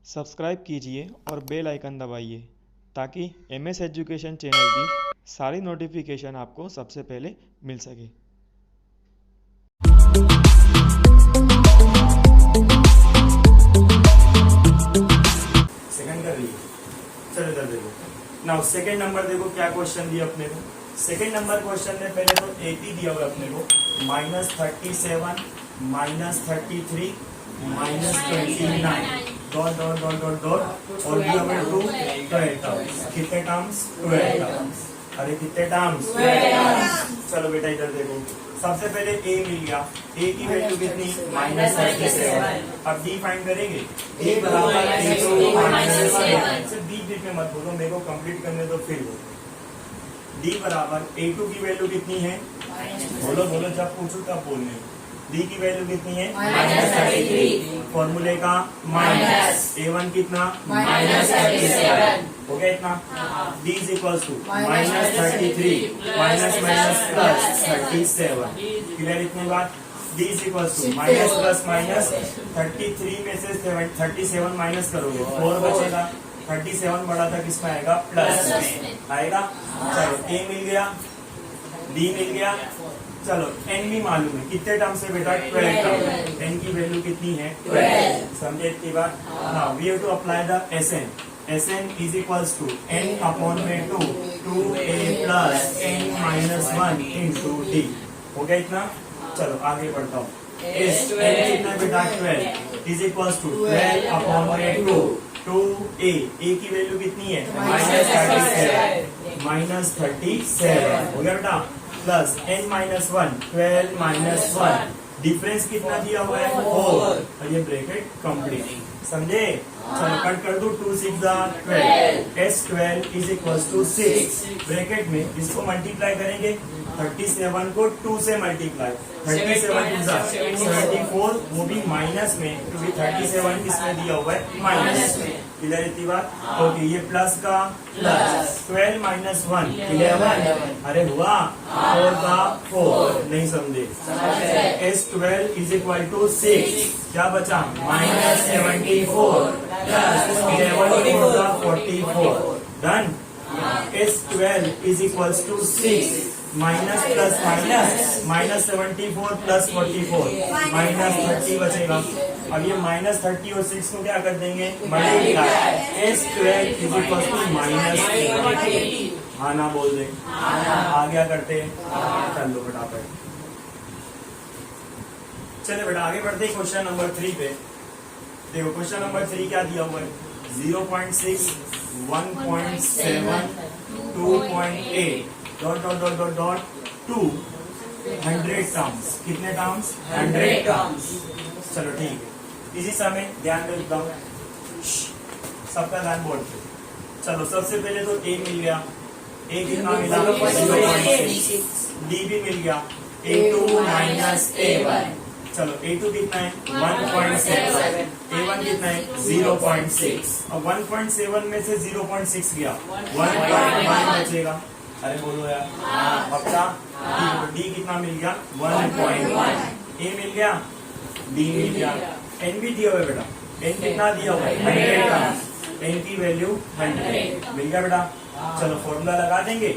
Subscribe कीजिए और bell icon दबाइए ताकि एमएस एजुकेशन चैनल की सारी नोटिफिकेशन आपको सबसे पहले मिल सके। सेकंड कर रही है, चलो इधर देखो। नाउ सेकंड नंबर देखो क्या क्वेश्चन दिया अपने को। सेकंड नंबर क्वेश्चन में पहले तो 80 दिया हुआ अपने को, -37 -33 -29 dot dot dot dot dot और दिया हुआ 2 12 टर्म्स। कितने टर्म्स? 12 टर्म्स। अरे कितने टर्म्स? 12 टर्म्स। चलो बेटा इधर देखो, सबसे पहले a मिल गया। a की वैल्यू कितनी? -37। अब d फाइंड करेंगे। a बराबर -7। सिर्फ बीच बीच में मत बोलो, मेरे को कंप्लीट करने दो फिर बोलो। d बराबर a2 की वैल्यू कितनी है? बोलो बोलो, जब पूछू तब बोलने। d की वैल्यू कितनी है? -33। फॉर्मूले का माइनस a1 कितना? -37। हो गया इतना। d is equal to -33 minus minus plus 37। Clear इतनी बात? d is equal to minus plus minus 33 में से 37 माइनस करोगे 4 बचेगा। 37 बड़ा था किसमें आएगा? प्लस में आएगा। चलो a मिल गया, d मिल गया। चलो n भी मालूम है, कितने टर्म से बेटा? 12 टर्म। n की वैल्यू कितनी है? 12। समझे इतनी बात? Now we have to apply the Sn। Sn is equals to n upon में 2a plus n minus 1 into d। हो गया इतना। चलो आगे बढ़ता हूँ। n कितना बेटा? 12 इज इक्वल्स टू 12 अपॉन में 2a। a की वैल्यू कितनी है? -37 हो गया बेटा। Plus n minus 1 12 minus 1 difference कितना दिया हुआ है? 4। और ये ब्रैकेट कंप्लीट। समझे? चलो कट कर दो। 2 6 12 S12 is equal to 6। Bracket में इसको मल्टीप्लाई करेंगे। 37 को 2 से मल्टीप्लाई, 37 74, वो भी माइनस में, क्योंकि 37 किसमें दिया हुआ है? माइनस में। क्लियर इतनी बात? ओके, ये प्लस का प्लस 12 माइनस 1 क्लियर है? अरे हुआ 4 का 4। नहीं समझे? S12 is equal to 6। क्या बचा? -74 प्लस 11 का 44। Done. S12 is equal to 6 minus plus minus -74 plus 44 -30 बचेगा। अब ये -30 और 6 को क्या कर देंगे? Multiply. S12 is equal to -80। हाँ ना बोल दे। आ गया करते हैं। कर लो फटाफट। चले बेटा आगे बढ़ते हैं क्वेश्चन नंबर 3 पे। देखो क्वेश्चन नंबर 3 क्या दिया हुआ है? 0.6 1.7 2.8 dot dot dot dot dot 200 terms. कितने टर्म्स? 100 टर्म्स। चलो ठीक है, इसी समय ध्यान दे एकदम, सबका ध्यान बोर्ड पे। चलो सबसे पहले तो a मिल गया। a कितना मिला? 0.6। d भी मिल गया, a2 माइनस a1। चलो a2 कितना है? 1.7। a1 कितना है? 0.6। अब 1.7 में से 0.6 गया, 1.1 बचेगा। अरे बोलो यार। बच्चा d कितना मिल गया? 1.1। a मिल गया, d मिल गया। n भी दिया हुआ है बेटा। n कितना दिया हुआ है? 100 टर्म्स। n की वैल्यू 100 मिल गया बेटा। चलो फॉर्मूला लगा देंगे।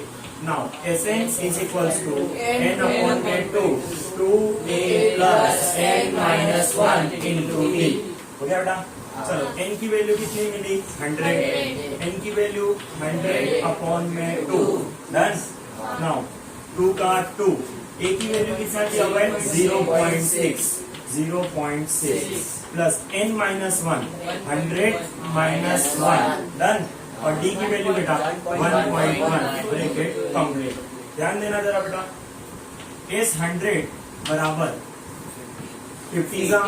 Now Sn is equals to n upon में 2a plus n minus 1 into d। हो गया बेटा। चलो n की वैल्यू कितनी मिली? 100। n की वैल्यू 100 अपॉन में 2। डन। नाउ 2 का 2। a की वैल्यू कितना दिया हुआ है? 0.6 plus n minus 1 100 minus 1। Done. और d की वैल्यू बेटा 1.1 ब्रैकेट कंप्लीट। ध्यान देना जरा बेटा। S 100 बराबर 50 का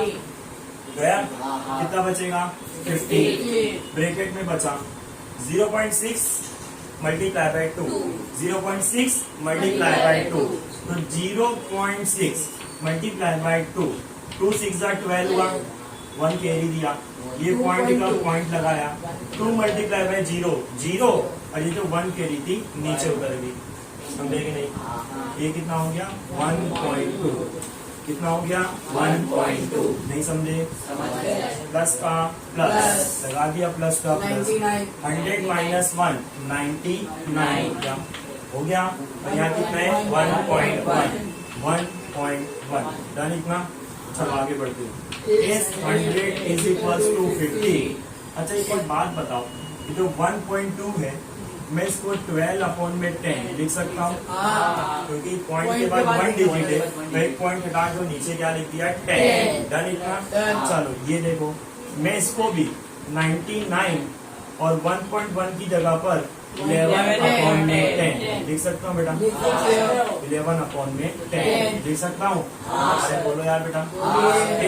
गया, कितना बचेगा? 50 ब्रैकेट में बचा 0.6 मल्टीप्लाई बाय 2, 0.6 मल्टीप्लाई बाय 2, तो 0.6 मल्टीप्लाई बाय 2, 2 6 12 हुआ, 1 कैरी दिया, ये पॉइंट का पॉइंट लगाया, 2 मल्टीप्लाई बाय 0 0, और ये जो 1 कैरी थी नीचे उतर गई। समझे कि नहीं? ये कितना हो गया? 1.2। कितना हो गया 1.2। नहीं समझे? प्लस का प्लस लगा दिया, प्लस का प्लस 100 माइनस 1 99 हो गया। और यहाँ कितना है 1.1 डन इतना। चलो आगे बढ़ते हैं। इस 100 इज इक्वल्स टू 50। अच्छा एक बात बताओ, ये जो 1.2 है मैं इसको 12 अपॉन में 10 लिख सकता हूँ, क्योंकि पॉइंट के बाद 1 डिजिट है तो एक पॉइंट हटा दो, नीचे क्या लिख दिया 10। डन इतना। चलो ये देखो, मैं इसको भी 99 और 1.1 की जगह पर 11 अपॉन में 10 लिख सकता हूँ बेटा। 11 अपॉन में 10 लिख सकता हूँ। अरे बोलो यार बेटा।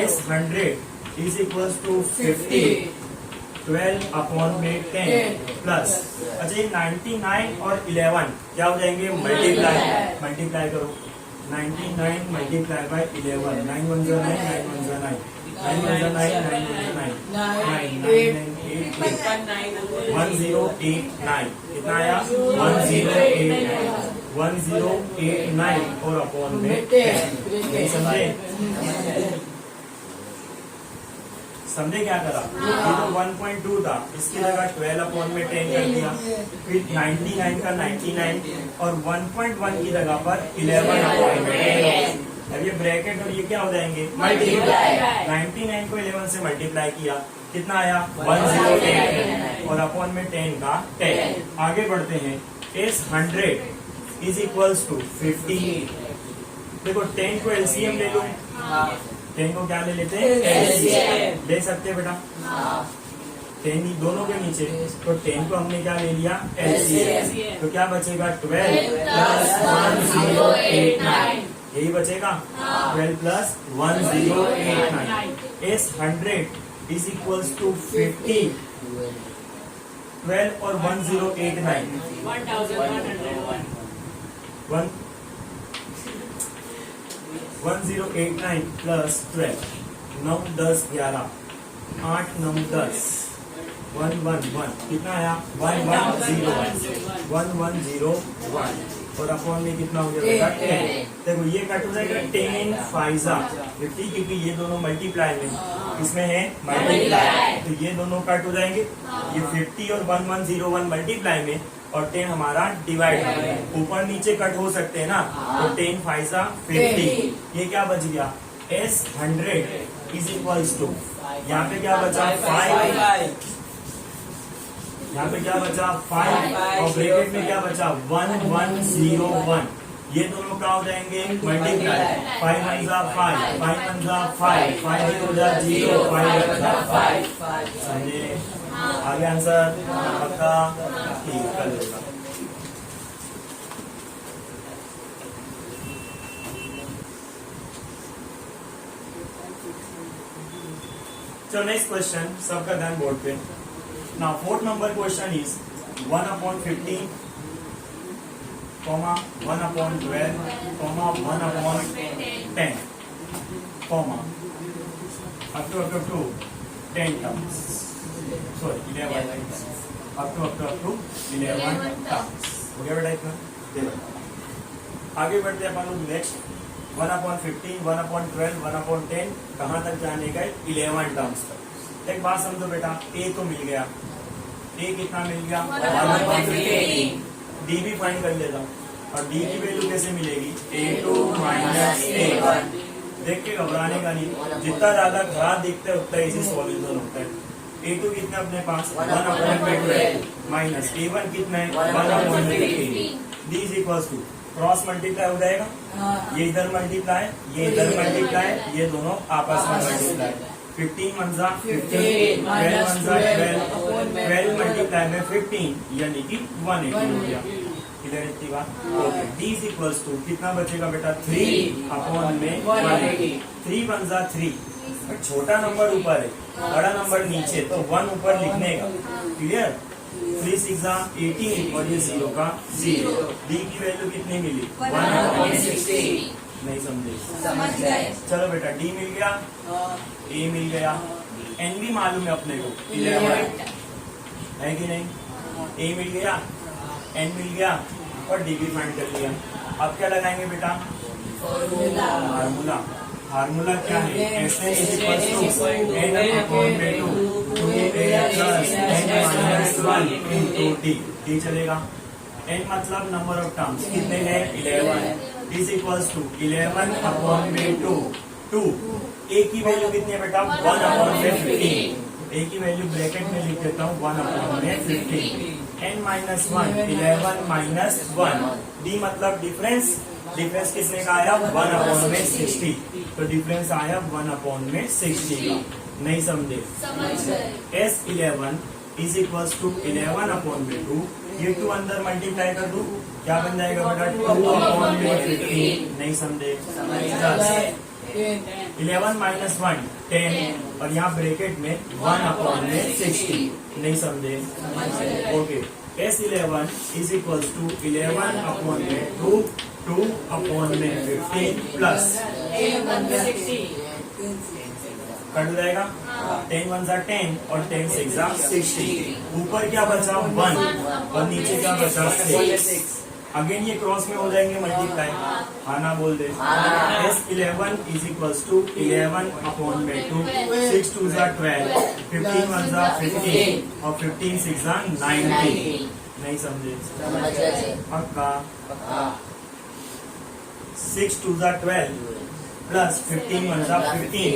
इस 100 इज इक्वल्स टू 50 12 अपॉन में 10 प्लस, अच्छा ये 99 और 11 क्या हो जाएंगे मल्टीप्लाई करो। 99 मल्टीप्लाई बाय 11 9 1 0 9 9 1 0 9 9 1 0 9 9 1 0 9 9 1089 कितना आया 1089 और अपॉन में 10। नहीं समझे? समझे क्या करा? ये तो 1.2 था, इसकी जगह 12 अपॉन में 10 कर दिया, फिर 99 का 99 और 1.1 की जगह पर 11 अपॉन में 10। अब ये ब्रैकेट और ये क्या हो जाएंगे मल्टीप्लाई। 99 को 11 से मल्टीप्लाई किया, कितना आया 108 और अपॉन में 10 का 10। आगे बढ़ते हैं। इस 100 इज इक्वल्स टू 50। देखो 10 को एलसीएम ले लो, 10 को क्या ले लेते हैं एलसीएम ले सकते हैं बेटा। 10 दोनों के नीचे, तो 10 को हमने क्या ले लिया एलसीएम, तो क्या बचेगा 12 प्लस 1089 यही बचेगा 12 प्लस 1089। इस 100 इज इक्वल्स टू 50 12 और 1089 1089 प्लस 12 9 10 11 8 9 10 111 कितना आया 1101 और अपॉन में कितना हो जाएगा 10। देखो ये कट हो जाएगा 10 फाइजा 50 क्योंकि ये दोनों मल्टीप्लाई में इसमें है मल्टीप्लाई, तो ये दोनों कट हो जाएंगे। ये 50 और 1101 मल्टीप्लाई में और 10 हमारा डिवाइड में, ऊपर नीचे कट हो सकते हैं ना, तो 10 फाइजा 50। ये क्या बच गया S 100 इज इक्वल्स टू, यहाँ पे क्या बचा 5, यहाँ पे क्या बचा 5 और ब्रैकेट में क्या बचा 1101। ये दोनों क्या हो जाएंगे मल्टीप्लाई। 5 1 जा 5 5 1 जा 5 5 0 जा 0 5 1 जा 5। समझे? आगे आंसर पक्का ठीक कर लेगा। चलो नेक्स्ट क्वेश्चन, सबका ध्यान बोर्ड पे। Now fourth number question is 1 upon 15, comma 1 upon 12, comma 1 upon 10, comma up to 10 terms. Sorry, 11 terms. Up to 11 terms. हो गया बेटा इतना? देखो आगे बढ़ते हैं अपन लोग नेक्स्ट 1 upon 15, 1 upon 12, 1 upon 10 कहाँ तक जाने का 11 टर्म्स तक। एक बात समझो बेटा, ए तो मिल गया, ए कितना मिल गया 1/15। डी भी फाइंड कर लेता हूँ, और डी की वैल्यू कैसे मिलेगी A2 माइनस A1। देख के घबराने का नहीं, जितना ज्यादा खराब दिखता है उतना इजी सॉल्यूशन होता है। A2 कितना अपने पास 1/12 माइनस A1 कितना है 1/15। D is equals to cross multiply हो जाएगा, ये इधर मल्टीप्लाई, ये इधर मल्टीप्लाई, ये दोनों आपस में मल्टीप्लाई। 15 1 जा 15, 12 1 जा 12 मल्टीप्लाई में 15 यानी कि 180 हो गया। इधर इतनी बात okay. D is equals to कितना बचेगा बेटा 3 अपॉन में 180। 3 1 जा 3, छोटा नंबर ऊपर है बड़ा नंबर नीचे, तो 1 ऊपर लिखने का। क्लियर? 3 6 जा 18 और ये 0 का 0। डी की वैल्यू कितनी मिली 1/60। नहीं समझे? चलो बेटा डी मिल गया, ए मिल गया, एन भी मालूम है अपने को 11 है कि नहीं। ए मिल गया, एन मिल गया और डी भी फाइंड कर लिया। अब क्या लगाएंगे बेटा फार्मूला। फार्मूला क्या है, Sn is equal to n upon में 2 2a plus n minus 1 into d। ये चलेगा। n मतलब नंबर ऑफ टर्म्स कितने हैं, 11 इज इक्वल टू 11 अपॉन में 2 2 a की वैल्यू कितनी है बेटा, 1 अपॉन में 15। a की वैल्यू ब्रैकेट में लिख देता हूँ 1 अपॉन में 15। n माइनस 1 11 माइनस 1 d मतलब डिफरेंस। डिफरेंस किसने का आया, 1 अपॉन में 60। तो डिफरेंस आया 1 अपॉन में 60 का। नहीं समझे, S11 is equal to 11 upon में 2। ये 2 अंदर मल्टीप्लाई कर दूं, क्या बन जाएगा बेटा, 2 अपॉन में 15। नहीं समझे, 11 माइनस 1 10 और यहाँ ब्रैकेट में 1 अपॉन में 60। नहीं समझे, okay. S11 is equal to 11 upon में 2 2 अपॉन में 15 प्लस कट हो जाएगा, 10 1 जा 10 और 10 6 जा 60। ऊपर क्या बचा 1 और नीचे क्या बचा 6। अगेन ये क्रॉस में हो जाएंगे मल्टीप्लाई, आना बोल दे। S11 is equal to 11 upon में 2 6 2 जा 12 15 1 जा 15 और 15 6 जा 90। नहीं समझे, पक्का। 6 2 जा 12 प्लस 15 1 जा 15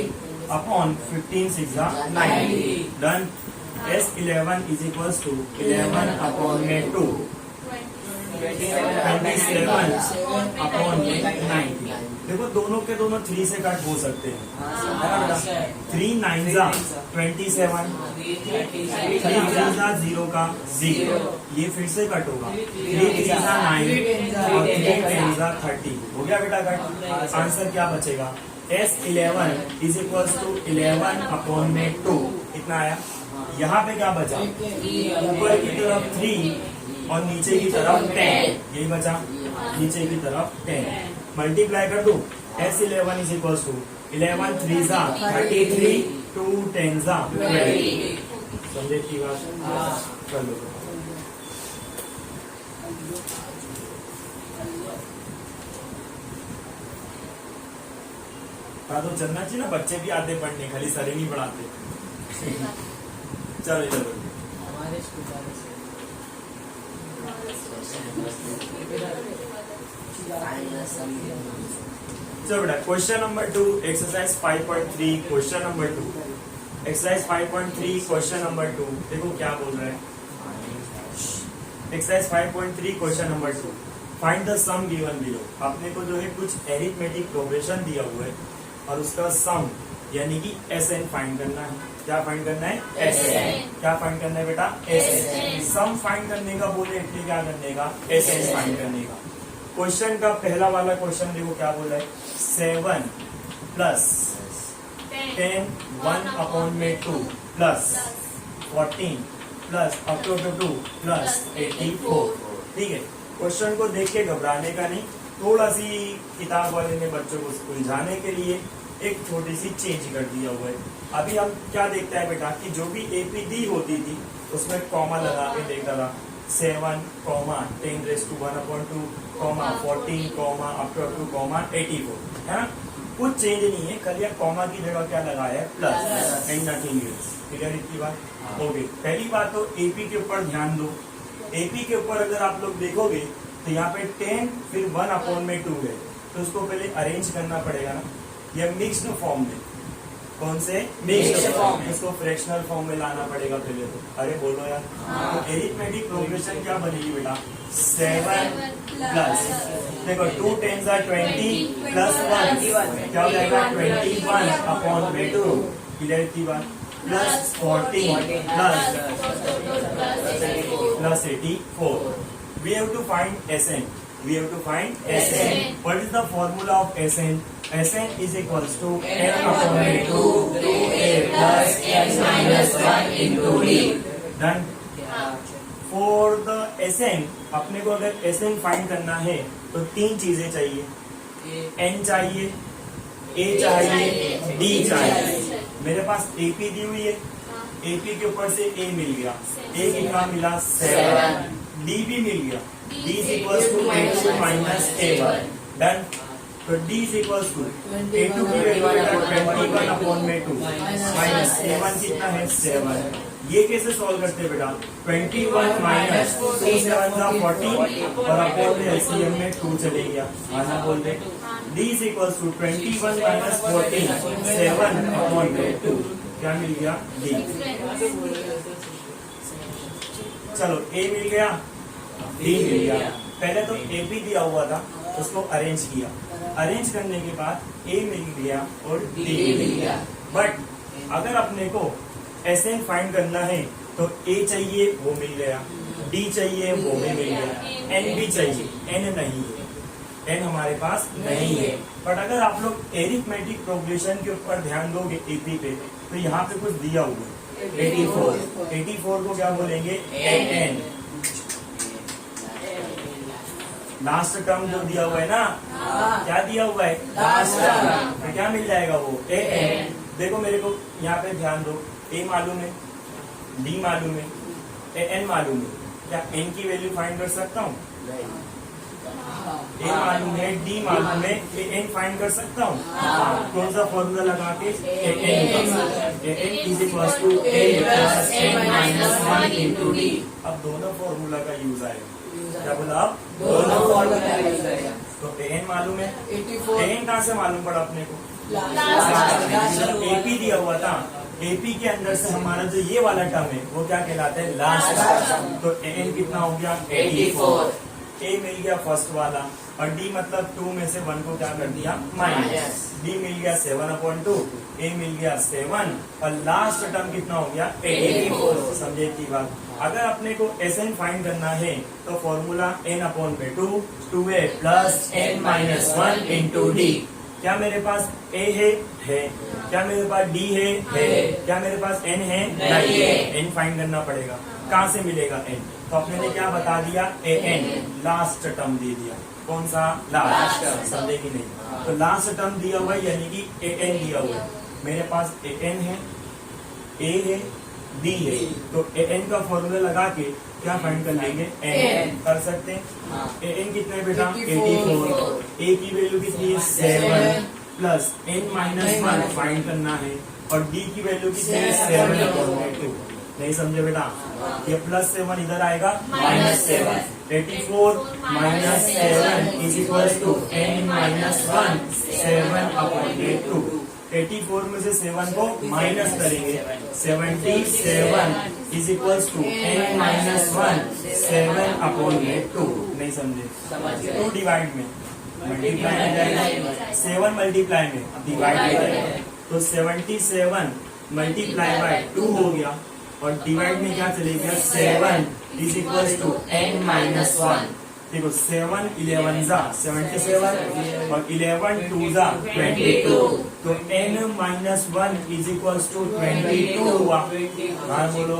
अपॉन 15 6 जा 90। Done. S11 is equal to 11 upon में 2 27 अपॉन में 90। देखो दोनों के दोनों 3 से कट हो सकते हैं। 3 9 जा 27 3 3 जा 0 का 0, ये फिर से कट होगा। 3 3 जा 9 और 3 10 जा 30। हो गया बेटा कट। आंसर क्या बचेगा, S11 is equal to 11 upon में 2। इतना आया। यहाँ पे क्या बचा, ऊपर की तरफ 3 और नीचे की तरफ 10, यही बचा। नीचे की तरफ 10 मल्टीप्लाई कर दो। S11 इज इक्वल टू 11 3 जा 33 2 10 जा 12। समझे की बात, कर लो। तो चलना चाहिए ना, बच्चे भी आते पढ़ने, खाली सर ही नहीं पढ़ाते। चलो चलो चलो बेटा, question number 2 exercise 5.3 question number 2 exercise 5.3 question number 2। देखो क्या बोल रहा है, exercise 5.3 question number 2। Find the sum given below. आपने को जो है कुछ एरिथमेटिक प्रोग्रेशन दिया हुआ है और उसका सम यानी कि SN फाइंड करना है। क्या फाइंड करना है, SN। क्या फाइंड करना है बेटा, SN। सम फाइंड करने का बोले इसलिए क्या करने का, SN फाइंड करने का। क्वेश्चन का पहला वाला क्वेश्चन देखो क्या बोला है, 7 प्लस 10 1 अपॉन में 2 plus 14 plus up to 2 plus 84। ठीक है, क्वेश्चन को देख के घबराने का नहीं, थोड़ा सी किताब वाले ने बच्चों को सुलझाने के लिए एक छोटी सी चेंज कर दिया हुआ है। अभी हम क्या देखता है बेटा कि जो भी APD होती थी उसमें कॉमा लगा के देखता था, 7 comma 10⁻², comma 14 comma up to 84, है ना। कुछ चेंज नहीं है, कल या कॉमा की जगह क्या लगाया है, plus and nothing else. Clear इतनी बात हो गई। पहली बात तो AP के ऊपर ध्यान दो। AP के ऊपर अगर आप लोग देखोगे तो यहाँ पे 10 फिर 1 अपॉन में 2 है, तो उसको पहले अरेंज करना पड़ेगा ना। यह मिक्स्ड फॉर्म में, कौन से मिक्स्ड फॉर्म, इसको फ्रैक्शनल फॉर्म में लाना पड़ेगा पहले तो। अरे बोलो यार। तो एरिथमेटिक प्रोग्रेशन क्या बनेगी बेटा, 7 प्लस देखो 2 10 जा 20 प्लस 1 क्या हो जाएगा 21 अपॉन में 2। क्लियर की बात, plus 14 plus 84। We have to find SN. We have to find SN. What is the formula of SN? SN is equals to n upon 2a plus n minus 1 into d. Done. For the SN, अपने को अगर SN find करना है तो 3 चीजें चाहिए, n चाहिए, a चाहिए, d चाहिए। मेरे पास AP दी हुई है, AP के ऊपर से a मिल गया, a कितना मिला 7, d भी मिल गया, d is equals to a2 minus a1। Done. तो d is equal to a2 की वैल्यू 21 अपॉन में 2 माइनस a1 कितना है 7। ये कैसे सॉल्व करते हैं बेटा 21 माइनस 2 से 1 था 14 और अपॉन में एलसीएम में 2 चले गया आना बोल दे d is equal to 21 minus 14 7 upon में 2 क्या मिल गया d। चलो a मिल गया d मिल गया। पहले तो AP दिया हुआ था उसको अरेंज किया, अरेंज करने के बाद A मिल गया और D मिल गया। बट अगर अपने को SN फाइंड करना है तो A चाहिए वो मिल गया, D चाहिए वो भी मिल गया, N भी चाहिए, N नहीं है, N हमारे पास नहीं है। बट अगर आप लोग एरिथमेटिक प्रोग्रेशन के ऊपर ध्यान दोगे AP पे तो यहाँ पे कुछ दिया हुआ है 84 को क्या बोलेंगे AN। लास्ट टर्म जो दिया हुआ है ना क्या दिया हुआ है लास्ट टर्म तो क्या मिल जाएगा वो ए एन। देखो मेरे को यहाँ पे ध्यान दो ए मालूम है डी मालूम है ए एन मालूम है, क्या एन की वैल्यू फाइंड कर सकता हूँ? ए मालूम है डी मालूम है ए एन फाइंड कर सकता हूँ। कौन सा फॉर्मूला लगा के A N is equal to A plus N minus 1 into D. अब दोनों फॉर्मूला का यूज आएगा, क्या बोला आप दोनों फॉर्मूला यूज आएगा। तो ए एन मालूम है, ए एन कहाँ से मालूम पड़ा अपने को? एपी दिया हुआ था, एपी के अंदर से हमारा जो ये वाला टर्म है वो क्या कहलाता है लास्ट टर्म। तो ए एन कितना हो गया 84। ए मिल गया फर्स्ट वाला और डी मतलब 2 में से 1 को क्या कर दिया माइनस, डी मिल गया 7/2, ए मिल गया 7 और लास्ट टर्म कितना हो गया 84। समझे की बात? अगर अपने को SN फाइंड करना है तो formula n/2 2a plus n minus 1 into D. क्या मेरे पास A है? क्या मेरे पास D है? क्या मेरे पास N है? नहीं है। N फाइंड करना पड़ेगा, कहाँ से मिलेगा N? तो अपने ने क्या बता दिया AN लास्ट टर्म दे दिया। कौन सा लास्ट टर्म? समझे कि नहीं? तो लास्ट टर्म दिया हुआ है यानी कि AN दिया हुआ है। मेरे पास AN है, A है, D है, तो AN का फॉर्मूला लगा के क्या फाइंड कर लेंगे N कर सकते हैं। AN कितने बेटा 84, A की वैल्यू कितनी है 7 प्लस n माइनस 1 फाइंड करना है और D की वैल्यू कितनी है 7/2। नहीं समझे बेटा? ये प्लस 7 इधर आएगा minus 7। 84 minus 7 is equal to n minus 1 7/2। 84 में से 7 को माइनस करेंगे 77 is equal to n minus 1 7/2। नहीं समझे? 2 डिवाइड में मल्टीप्लाई में जाएगा, 7 मल्टीप्लाई में डिवाइड में जाएगा, तो 77 मल्टीप्लाई बाय 2 हो गया और डिवाइड में क्या चले गया 7 is equal to n minus 1। देखो 7 11 जा 77 और 11 2 जा 22, तो n minus 1 is equal to 22 हुआ। हाँ बोलो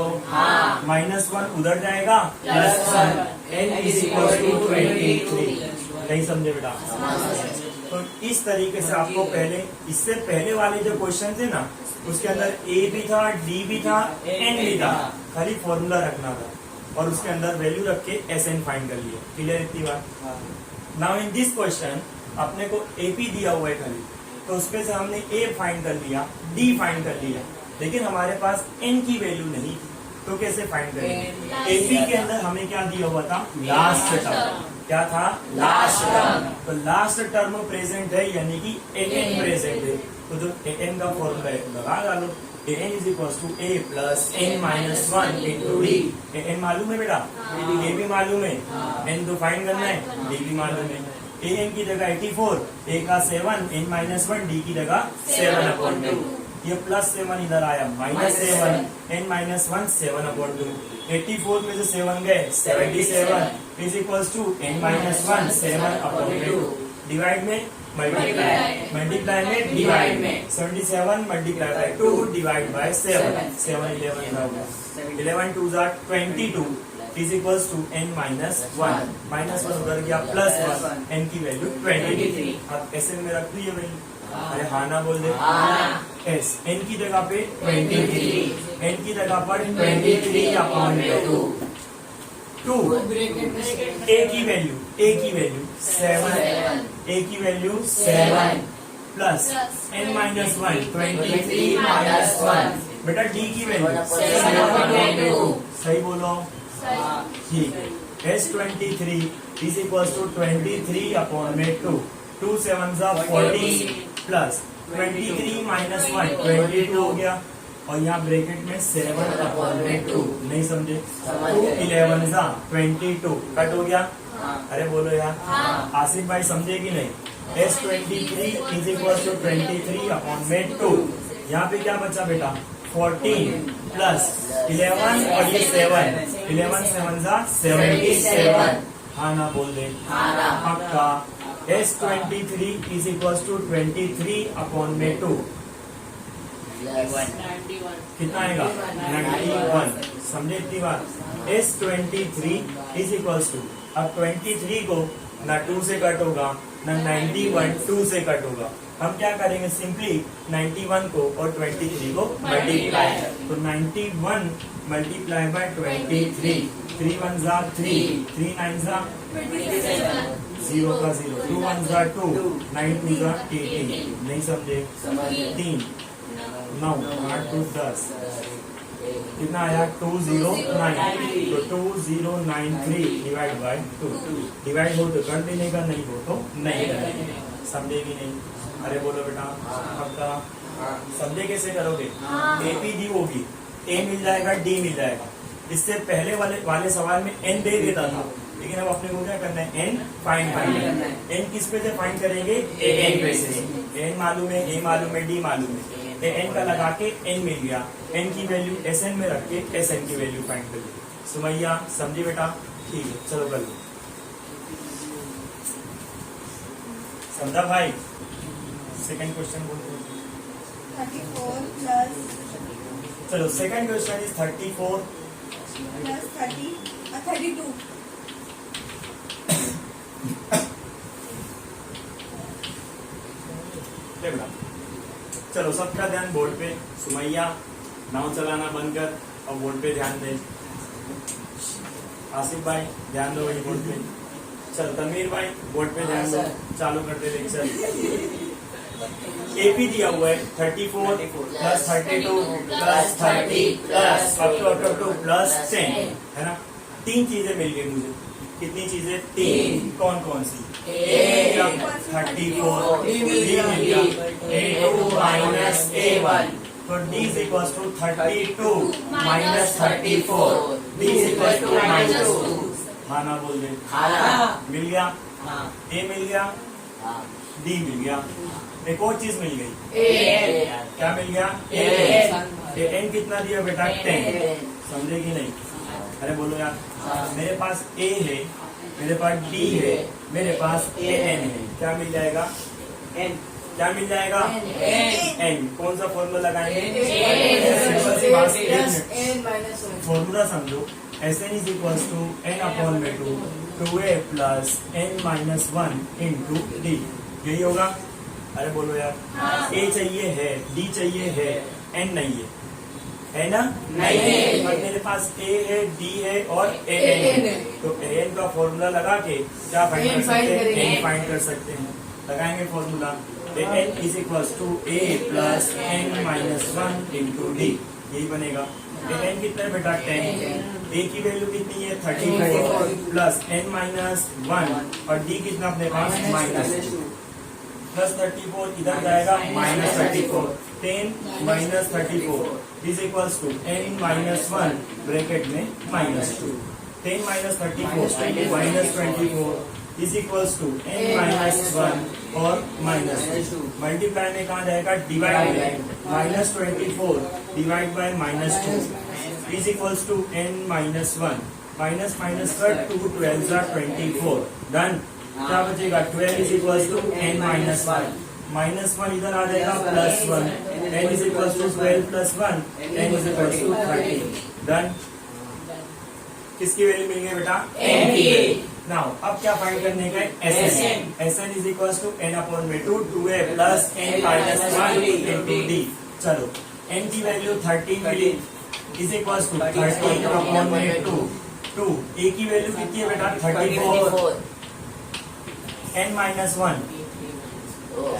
माइनस 1 उधर जाएगा plus 1 n is equal to 23। नहीं समझे बेटा? तो इस तरीके से आपको पहले इससे पहले वाले जो क्वेश्चन थे ना उसके अंदर A भी था, D भी था, N भी था, खाली फॉर्मूला रखना था और उसके अंदर वैल्यू रख के SN फाइंड कर लिए। क्लियर इतनी बात? नाउ इन दिस क्वेश्चन अपने को AP दिया हुआ है खाली, तो उसपे से हमने A फाइंड कर लिया, D फाइंड कर लिया, लेकिन हमारे पास N की वैल्यू नहीं थी, तो कैसे फाइंड करेंगे? AP के अंदर हमें क्या दिया हुआ था लास्ट टर्म। क्या था लास्ट टर्म? तो लास्ट टर्म प्रेजेंट है यानी कि AN प्रेजेंट है, तो जो AN का फॉर्मूला है लगा डालो। AN is equal to A plus n minus 1 into D। AN मालूम है बेटा? A भी मालूम है, N तो फाइंड करना है, D भी मालूम है। AN की जगह 84, A का 7, n माइनस 1, D की जगह 7/2। ये प्लस 7 इधर आया माइनस 7, n माइनस 1 7/2। 84 में से 7 गए 77 is equal to n minus 1 7/2। Divide में मल्टीप्लाई, मल्टीप्लाई में डिवाइड में 77 मल्टीप्लाई बाय 2 डिवाइड बाय 7 7 11 2 जा 22 is equal to n minus 1 minus 1 उधर गया प्लस 1 n की वैल्यू 23। अब ऐसे में रख दी ये वैल्यू। अरे हाँ ना बोल दे S n की जगह पे 23, n की जगह पर 23/2। 2 A की वैल्यू 7, ए की value 7 plus n minus 1 23 minus 1 बेटा डी की वैल्यू 7 सही बोलो ठीक है S23 is equal to 23 upon में 2 7 40 प्लस 23 माइनस 1 22 हो गया और यहाँ ब्रैकेट में 7 अपॉन में 2 नहीं समझे 2 11 22 कट हो गया अरे बोलो यार आसिफ भाई समझे कि नहीं S23 is equal to 23 upon में 2 यहाँ पे क्या बचा बेटा 14 प्लस 11 और ये 7 11 7 77 हाँ ना बोल दे पक्का S23 is equal to 23 upon में 2 कितना आएगा 91 समझे इतनी बात S23 इज इक्वल टू अब 23 को ना 2 से कट होगा ना 91 2 से कट होगा हम क्या करेंगे सिंपली 91 को और 23 को मल्टीप्लाई तो 91 मल्टीप्लाई बाय 23 3 1 3 3 9 0 का 0 2 1 2 9 2 18 नहीं समझे 3 9 8 2 10 कितना आया 209 तो 2093 डिवाइड बाय 2 डिवाइड हो तो कर देने का नहीं हो तो नहीं करेंगे समझेगी नहीं अरे बोलो बेटा पक्का समझे कैसे करोगे एपी डी होगी ए मिल जाएगा डी मिल जाएगा इससे पहले वाले सवाल में एन दे देता था लेकिन अब अपने को क्या करना है एन फाइंड करना है एन किस पे से फाइंड करेंगे एन पे से एन मालूम है ए मालूम है डी मालूम है एन का लगा के एन मिल गया एन की वैल्यू एस एन में रख के एस एन की वैल्यू फाइंड कर ली सुमैया समझी बेटा ठीक है चलो कर लो समझा भाई सेकंड क्वेश्चन बोलते 34 plus चलो सेकंड क्वेश्चन इज 34 plus 32 ले बेटा चलो सबका ध्यान बोर्ड पे सुमैया नाव चलाना बंद कर और बोर्ड पे ध्यान दे आसिफ भाई ध्यान दो वही बोर्ड पे चल तनवीर भाई बोर्ड पे ध्यान दो चालू करते लेक्चर एपी दिया हुआ है 34 plus 32 plus 30 plus up two plus 10 है ना तीन चीजें मिल गई मुझे कितनी चीजें तीन कौन कौन सी 34 डी मिल गया A2 माइनस A1 तो D is equal to 32 minus 34 D is equal to minus 2 हाँ ना बोल दे मिल गया A मिल गया D मिल गया एक और चीज मिल गई क्या मिल गया एन कितना दिया बेटा 10 समझे कि नहीं अरे बोलो यार मेरे पास A है मेरे पास D है मेरे पास AN है क्या मिल जाएगा क्या मिल जाएगा N कौन सा फॉर्मूला लगाएंगे सिंपल सी बात फॉर्मूला समझो Sn is equal to n upon में 2a plus n minus 1 into D यही होगा अरे बोलो यार A चाहिए है D चाहिए है N नहीं है ना नहीं है पर मेरे पास A है D है और AN है तो AN का फॉर्मूला लगा के क्या फाइंड कर सकते हैं N फाइंड कर सकते हैं लगाएंगे formula AN is equal to A plus N minus 1 into D यही बनेगा AN कितना है बेटा 10 A की वैल्यू कितनी है 34 प्लस N माइनस 1 और D कितना अपने पास माइनस 2 प्लस 34 इधर जाएगा minus 34 10 minus 34 is equals to n minus 1 bracket में minus 2 10 minus 34 minus 24 is equals to n minus 1 और माइनस 2 मल्टीप्लाई में कहाँ जाएगा डिवाइड में minus 24 divide by minus 2 is equals to n minus 1 minus minus कर 2 12 24 done क्या बचेगा 12 is equal to n minus 1 minus 1 इधर आ जाएगा plus 1 n is equal to 12 plus 1 n is equal to 30 done किसकी वैल्यू मिल गई बेटा n की नाउ अब क्या फाइंड करने का है Sn is equal to n upon में 2 2a plus n minus 1 into d चलो n की वैल्यू 13 मिली इज इक्वल टू 13 अपॉन में 2 a की वैल्यू कितनी है बेटा 34 n माइनस 1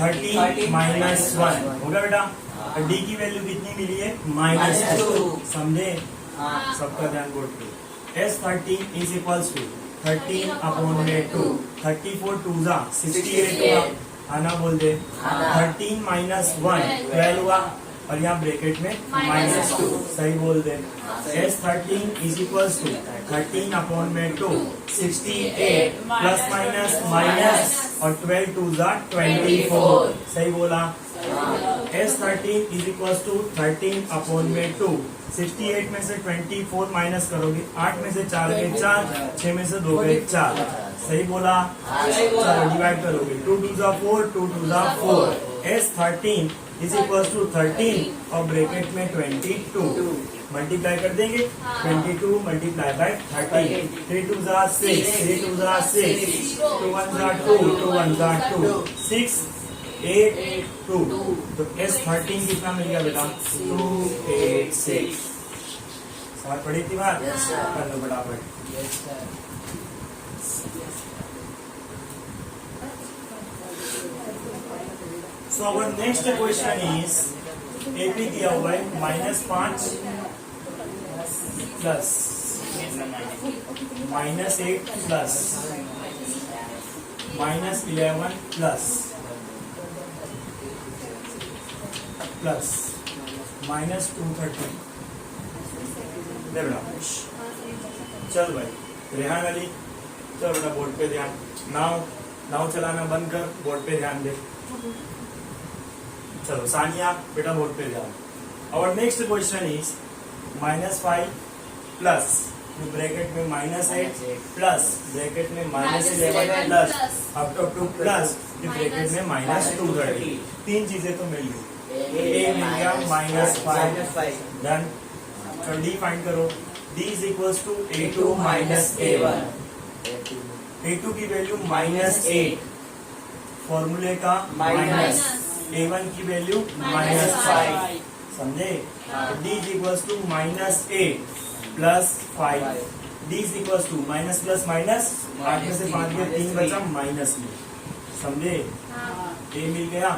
30 माइनस 1 होगा बेटा। और डी की वैल्यू कितनी मिली है? -2। समझे? सबका ध्यान बोर्ड पे। S13 is equals to 13 upon में 2। 34 2 जा 68 हुआ। आना बोल दे। 13 माइनस 1 12 हुआ और यहाँ ब्रैकेट में -2। सही बोल दे। S13 is equals to 13 upon में 2 68 प्लस माइनस माइनस और 12 2 जा 24। सही बोला। S13 is equals to 13 upon में 2 68 में से 24 माइनस करोगे 8 में से 4 गए 4 6 में से 2 गए 4। सही बोला। चलो डिवाइड करोगे 2 2 जा 4 2 2 जा 4। S13 इज इक्वल्स टू 13 और ब्रैकेट में 22 मल्टीप्लाई कर देंगे 22 मल्टीप्लाई बाय 13 3 2 जा 6 3 2 जा 6 2 1 जा 2 2 1 जा 2 6 8 2। तो S13 कितना मिल गया बेटा? 286। समझ पड़ी थी बात? कर लो फटाफट। So our next question is AP दिया हुआ है -5 प्लस -8 प्लस -11 प्लस -230। दे बेटा। चल भाई रेहान अली चल बेटा बोर्ड पे ध्यान। नाव चलाना बंद कर, बोर्ड पे ध्यान दे। चलो सानिया बेटा बोर्ड पे ध्यान। और next question is -5 plus bracket में -8 प्लस ब्रैकेट में -11 plus up two plus bracket में -230। तीन चीजें तो मिल गई। ए मिल गया -5 डन। तो डी फाइंड करो। D is equals to A2 minus A1। A2 की वैल्यू -8 फॉर्मूले का माइनस A1 की वैल्यू -5। समझे? D is equals to -8 plus 5। D is equals to minus plus minus 8 में से 5 गया 3 बचा माइनस में। समझे? A मिल गया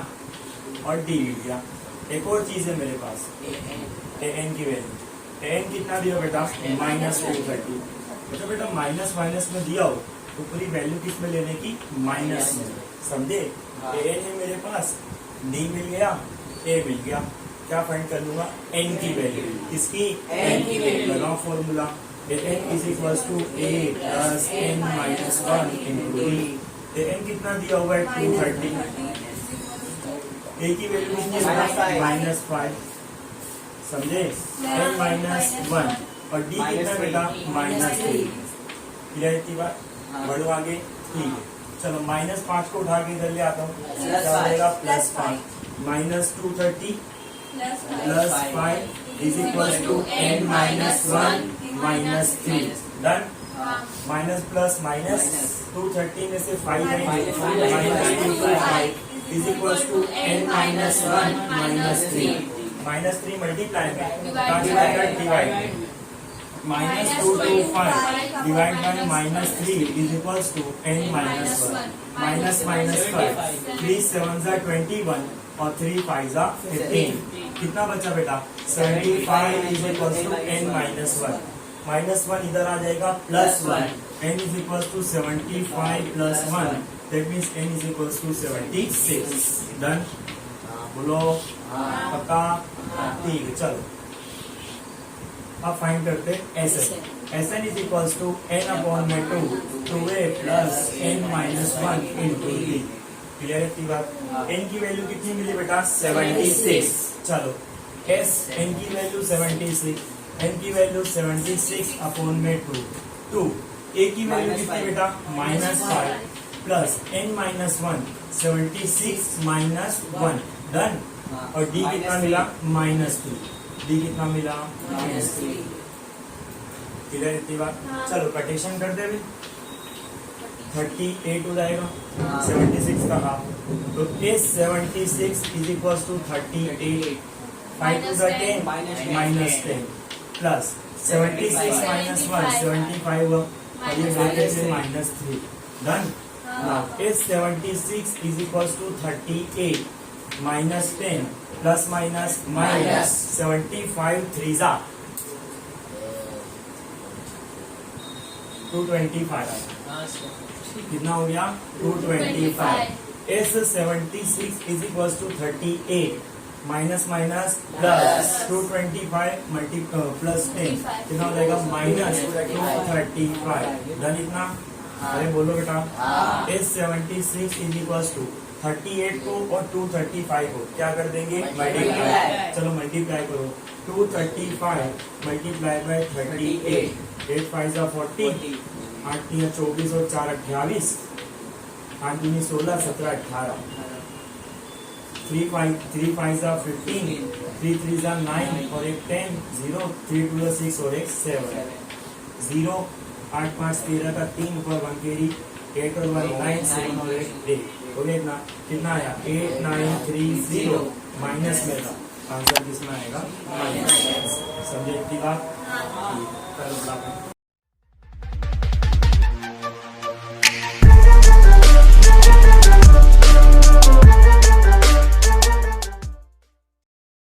और D मिल गया। एक और चीज है मेरे पास AN की वैल्यू। AN कितना दिया बेटा? -230। मतलब बेटा माइनस माइनस में दिया हो तो पूरी वैल्यू किस में लेने की? माइनस में। समझे? AN है मेरे पास, D मिल गया, A मिल गया। क्या फाइंड कर लूंगा? N की वैल्यू। किसकी? N की वैल्यू। लगाओ formula. AN is equals to A plus N minus 1 into D। AN कितना दिया हुआ है? 230। A की वैल्यू कितनी है? -5। समझे? N माइनस 1 और D कितना बेटा? -3। क्लियर की बात? बढ़ो आगे। ठीक है चलो -5 को उठा के इधर ले आता हूँ। क्या हो जाएगा? +5 -230 plus 5 is equal to N minus 1 -3। Done. Minus plus minus 230 में से 5 आएंगे -2 is equal to N minus 1 -3 multiply में divide -2 to 5 divide by -3 is equals to N minus 1 -5 3 7 जा 21 और 3 5 जा 15। कितना बचा बेटा? 75 is equals to N minus 1 इधर आ जाएगा +1 N is equals to 75 plus 1 that means N is equals to 76। Done. बोलो पक्का? ठीक है चलो अब फाइंड करते SN is equals to N upon में 2A plus N minus 1 into D। Clear है की बात? N की वैल्यू कितनी मिली बेटा? 76। चलो N की वैल्यू 76, N की वैल्यू 76 अपॉन में 2 A की वैल्यू कितनी बेटा? -5 plus N minus 1 76 minus 1। Done. और D कितना मिला? -2। D कितना मिला? -3। क्लियर इतनी बात? चलो कटेशन कर दे। 38 हो जाएगा 76 का हाफ। तो S76 is equal to 38 5 to the 10 -10 plus 76 -1 75 और ये ब्रैकेट में -3। Done. Now is 76 is equals to 38 minus 10 plus minus minus 75 3s are 225 कितना हो गया 225 is 76 is equals to 38 minus minus plus 225 multi plus 10 कितना हो जाएगा माइनस 235 डन इतना अरे बोलो बेटा इस 76 इज इक्वल्स टू 38 को और 235 को क्या कर देंगे मल्टीप्लाई चलो मल्टीप्लाई करो 235 मल्टीप्लाई बाय 38 8 5 जा 40 8 3 24 और 4 28 8 3 16 17 18 3 5 जा 15 3 3 जा 9 और एक 10 0 3 2 जा 6 और एक 7 0 8 5 13 का 3 ऊपर 1 केरी 8 और 1 9 7 और एक 8 हो गया इतना कितना आया 8 9 3 0 माइनस में था आंसर किसमें आएगा माइनस समझे इतनी बात करो